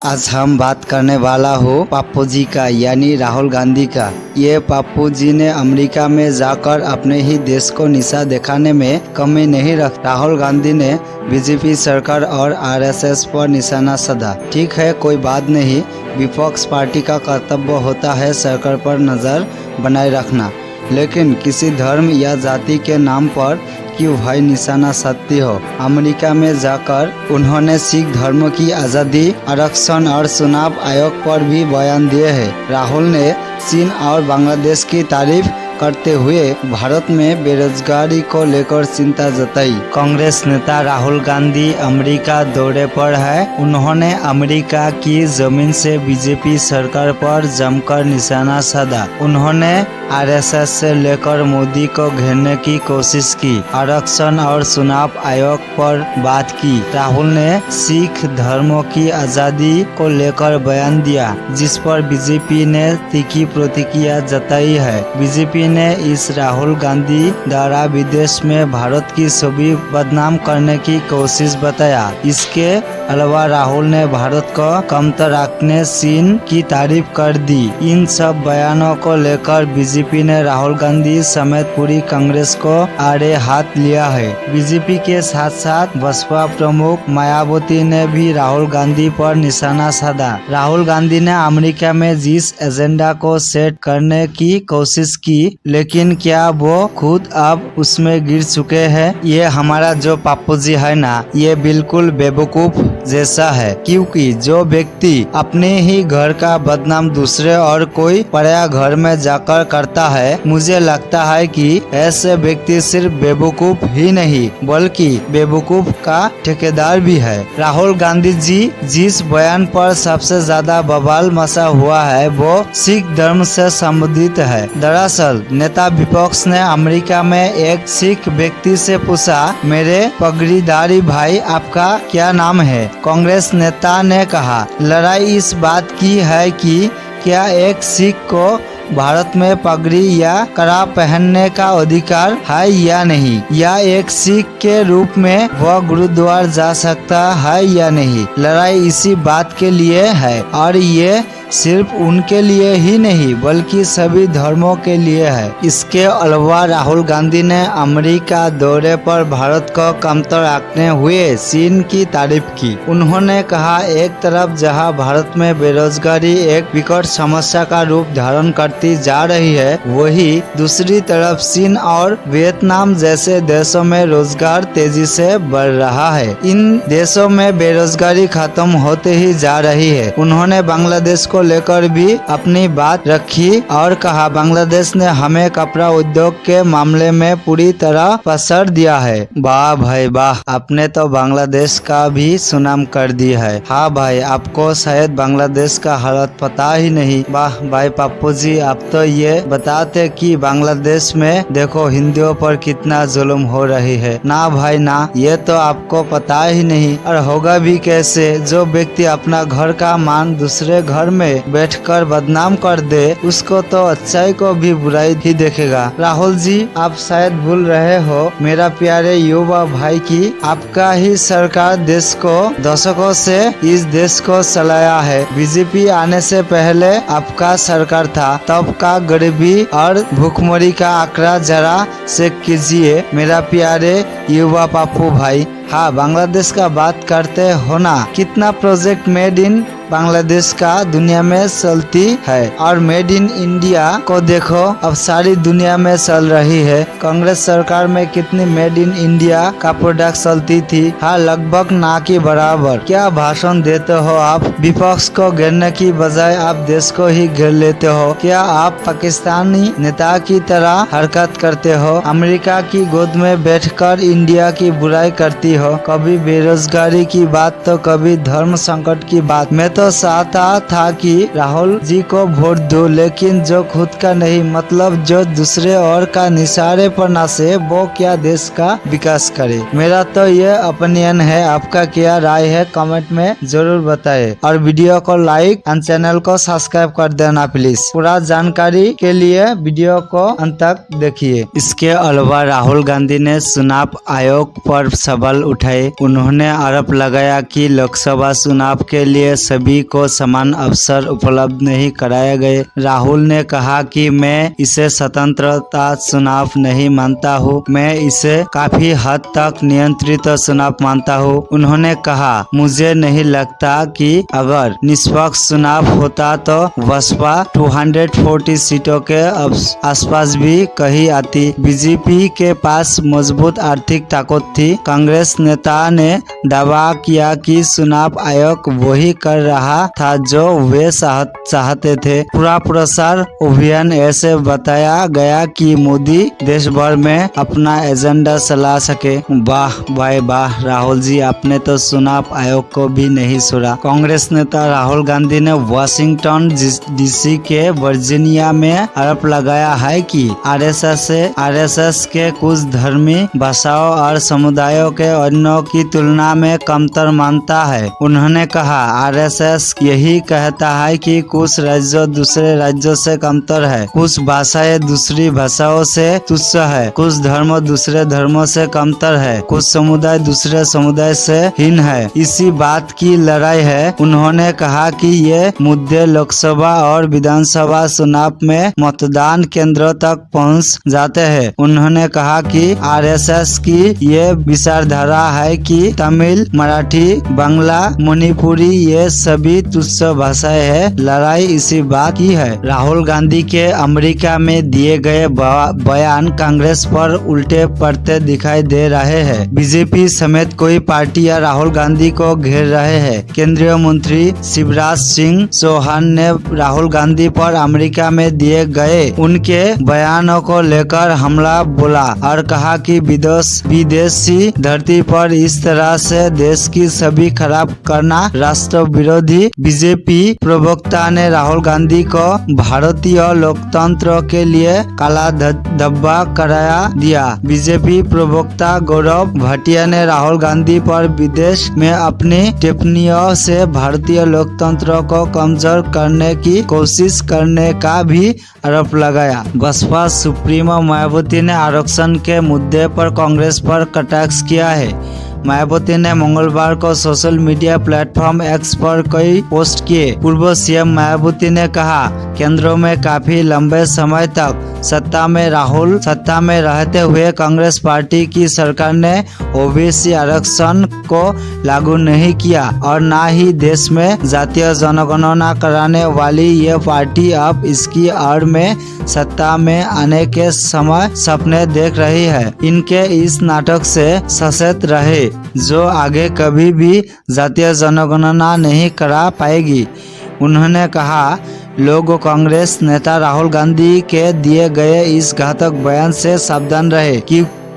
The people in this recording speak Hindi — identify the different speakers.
Speaker 1: आज हम बात करने वाला हूँ पप्पू जी का यानी राहुल गांधी का। ये पप्पू जी ने अमेरिका में जाकर अपने ही देश को निशा दिखाने में कमी नहीं रख। राहुल गांधी ने बीजेपी सरकार और आरएसएस पर निशाना साधा। ठीक है, कोई बात नहीं, विपक्ष पार्टी का कर्तव्य होता है सरकार पर नजर बनाए रखना, लेकिन किसी धर्म या जाति के नाम पर क्यों भाई निशाना साधती हो। अमेरिका में जाकर उन्होंने सिख धर्म की आज़ादी, आरक्षण और चुनाव आयोग पर भी बयान दिए हैं। राहुल ने चीन और बांग्लादेश की तारीफ करते हुए भारत में बेरोजगारी को लेकर चिंता जताई। कांग्रेस नेता राहुल गांधी अमेरिका दौरे पर है। उन्होंने अमेरिका की जमीन से बीजेपी सरकार पर जमकर निशाना साधा। उन्होंने आरएसएस से लेकर मोदी को घेरने की कोशिश की। आरक्षण और चुनाव आयोग पर बात की। राहुल ने सिख धर्म की आजादी को लेकर बयान दिया, जिस पर बीजेपी ने तीखी प्रतिक्रिया जताई है। बीजेपी ने इस राहुल गांधी द्वारा विदेश में भारत की छवि बदनाम करने की कोशिश बताया। इसके अलावा राहुल ने भारत को कमतर रखने चीन की तारीफ कर दी। इन सब बयानों को लेकर बीजेपी ने राहुल गांधी समेत पूरी कांग्रेस को आड़े हाथ लिया है। बीजेपी के साथ साथ बसपा प्रमुख मायावती ने भी राहुल गांधी पर निशाना साधा। राहुल गांधी ने अमेरिका में जिस एजेंडा को सेट करने की कोशिश की, लेकिन क्या वो खुद अब उसमें गिर चुके हैं। ये हमारा जो पप्पू जी है ना, ये बिल्कुल बेवकूफ जैसा है, क्योंकि जो व्यक्ति अपने ही घर का बदनाम दूसरे और कोई पराया घर में जाकर करता है, मुझे लगता है कि ऐसे व्यक्ति सिर्फ बेवकूफ ही नहीं बल्कि बेवकूफ का ठेकेदार भी है। राहुल गांधी जी जिस बयान पर सबसे ज्यादा बवाल मचा हुआ है वो सिख धर्म से संबंधित है। दरअसल नेता विपक्ष ने अमेरिका में एक सिख व्यक्ति से पूछा, मेरे पगड़ीधारी भाई आपका क्या नाम है। कांग्रेस नेता ने कहा, लड़ाई इस बात की है कि क्या एक सिख को भारत में पगड़ी या कड़ा पहनने का अधिकार है या नहीं, या एक सिख के रूप में वह गुरुद्वार जा सकता है या नहीं। लड़ाई इसी बात के लिए है और ये सिर्फ उनके लिए ही नहीं बल्कि सभी धर्मों के लिए है। इसके अलावा राहुल गांधी ने अमेरिका दौरे पर भारत को कमतर रखने हुए चीन की तारीफ की। उन्होंने कहा, एक तरफ जहां भारत में बेरोजगारी एक विकट समस्या का रूप धारण करती जा रही है, वही दूसरी तरफ चीन और वियतनाम जैसे देशों में रोजगार तेजी से बढ़ रहा है। इन देशों में बेरोजगारी खत्म होते ही जा रही है। उन्होंने बांग्लादेश को लेकर भी अपनी बात रखी और कहा, बांग्लादेश ने हमें कपड़ा उद्योग के मामले में पूरी तरह पछाड़ दिया है। वाह भाई वाह, आपने तो बांग्लादेश का भी सुनाम कर दिया है। हाँ भाई, आपको शायद बांग्लादेश का हालत पता ही नहीं। वाह भाई पप्पू जी, आप तो ये बताते कि बांग्लादेश में देखो हिंदुओं पर कितना जुल्म हो रही है। ना भाई ना, ये तो आपको पता ही नहीं, और होगा भी कैसे। जो व्यक्ति अपना घर का मान दूसरे घर में बैठकर बदनाम कर दे, उसको तो अच्छाई को भी बुराई ही देखेगा। राहुल जी, आप शायद भूल रहे हो मेरा प्यारे युवा भाई की आपका ही सरकार देश को दशकों से इस देश को चलाया है। बीजेपी आने से पहले आपका सरकार था, तब का गरीबी और भूखमरी का आंकड़ा जरा चेक कीजिए मेरा प्यारे युवा पप्पू भाई। हाँ, बांग्लादेश का बात करते हो ना, कितना प्रोजेक्ट मेड इन बांग्लादेश का दुनिया में चलती है, और मेड इन इंडिया को देखो अब सारी दुनिया में चल रही है। कांग्रेस सरकार में कितनी मेड इन इंडिया का प्रोडक्ट चलती थी। हाँ, लगभग ना के बराबर। क्या भाषण देते हो आप। विपक्ष को घेरने की बजाय आप देश को ही घेर लेते हो। क्या आप पाकिस्तानी नेता की तरह हरकत करते हो। अमेरिका की गोद में बैठकर इंडिया की बुराई करती हो। कभी बेरोजगारी की बात तो कभी धर्म संकट की बात। मैं तो चाहता था कि राहुल जी को वोट दो, लेकिन जो खुद का नहीं, मतलब जो दूसरे और का निशारे पर नाचे, वो क्या देश का विकास करे। मेरा तो ये ओपिनियन है। आपका क्या राय है कमेंट में जरूर बताएं, और वीडियो को लाइक और चैनल को सब्सक्राइब कर देना प्लीज। पूरा जानकारी के लिए वीडियो को अंत तक देखिए। इसके अलावा राहुल गांधी ने चुनाव आयोग पर सवाल उठाए। उन्होंने आरोप लगाया कि लोकसभा चुनाव के लिए सभी सभी को समान अवसर उपलब्ध नहीं कराए गए। राहुल ने कहा कि मैं इसे स्वतंत्रता चुनाव नहीं मानता हूँ, मैं इसे काफी हद तक नियंत्रित चुनाव मानता हूँ। उन्होंने कहा, मुझे नहीं लगता कि अगर निष्पक्ष चुनाव होता तो बसपा 240 सीटों के आसपास भी कहीं आती। बीजेपी के पास मजबूत आर्थिक ताकत थी। कांग्रेस नेता ने दावा किया कि चुनाव आयोग वही कर रहा था जो वे चाहते थे। पूरा प्रसार अभियान ऐसे बताया गया कि मोदी देश भर में अपना एजेंडा चला सके। वाह भाई वाह, राहुल जी आपने तो चुनाव आयोग को भी नहीं छोड़ा। कांग्रेस नेता राहुल गांधी ने वाशिंगटन डीसी के वर्जीनिया में आरोप लगाया है कि आरएसएस के कुछ धर्मी भाषाओं और समुदायों के अन्यों की तुलना में कमतर मानता है। उन्होंने कहा, आरएसएस यही कहता है कि कुछ राज्य दूसरे राज्यों से कमतर है, कुछ भाषाएं दूसरी भाषाओं से तुच्छ है, कुछ धर्म दूसरे धर्मों से कमतर है, कुछ समुदाय दूसरे समुदाय से हीन है। इसी बात की लड़ाई है। उन्होंने कहा कि ये मुद्दे लोकसभा और विधानसभा चुनाव में मतदान केंद्रों तक पहुंच जाते हैं। उन्होंने कहा कि आरएसएस की ये विचारधारा है कि तमिल, मराठी, बांग्ला, मणिपुरी ये सभी तुच्छ भाषाएं हैं। लड़ाई इसी बात की है। राहुल गांधी के अमेरिका में दिए गए बयान कांग्रेस पर उल्टे पड़ते दिखाई दे रहे हैं। बीजेपी समेत कई पार्टियां राहुल गांधी को घेर रहे हैं। केंद्रीय मंत्री शिवराज सिंह चौहान ने राहुल गांधी पर अमेरिका में दिए गए उनके बयानों को लेकर हमला बोला और कहा कि विदेशी धरती पर इस तरह से देश की छवि खराब करना राष्ट्र विरोधी। बीजेपी प्रवक्ता ने राहुल गांधी को भारतीय लोकतंत्र के लिए काला धब्बा कराया दिया। बीजेपी प्रवक्ता गौरव भाटिया ने राहुल गांधी पर विदेश में अपनी टिप्पणियों से भारतीय लोकतंत्र को कमजोर करने की कोशिश करने का भी आरोप लगाया। बसपा सुप्रीमो मायावती ने आरक्षण के मुद्दे पर कांग्रेस पर कटाक्ष किया है। मायावती ने मंगलवार को सोशल मीडिया प्लेटफॉर्म एक्स पर कई पोस्ट किए। पूर्व सीएम मायावती ने कहा, केंद्र में काफी लंबे समय तक सत्ता में रहते हुए कांग्रेस पार्टी की सरकार ने ओबीसी आरक्षण को लागू नहीं किया और न ही देश में जातीय जनगणना कराने वाली ये पार्टी अब इसकी आड़ में सत्ता में आने के समय सपने देख रही है। इनके इस नाटक से सचेत रहे, जो आगे कभी भी जातीय जनगणना नहीं करा पाएगी। उन्होंने कहा, लोग कांग्रेस नेता राहुल गांधी के दिए गए इस घातक बयान से सावधान रहे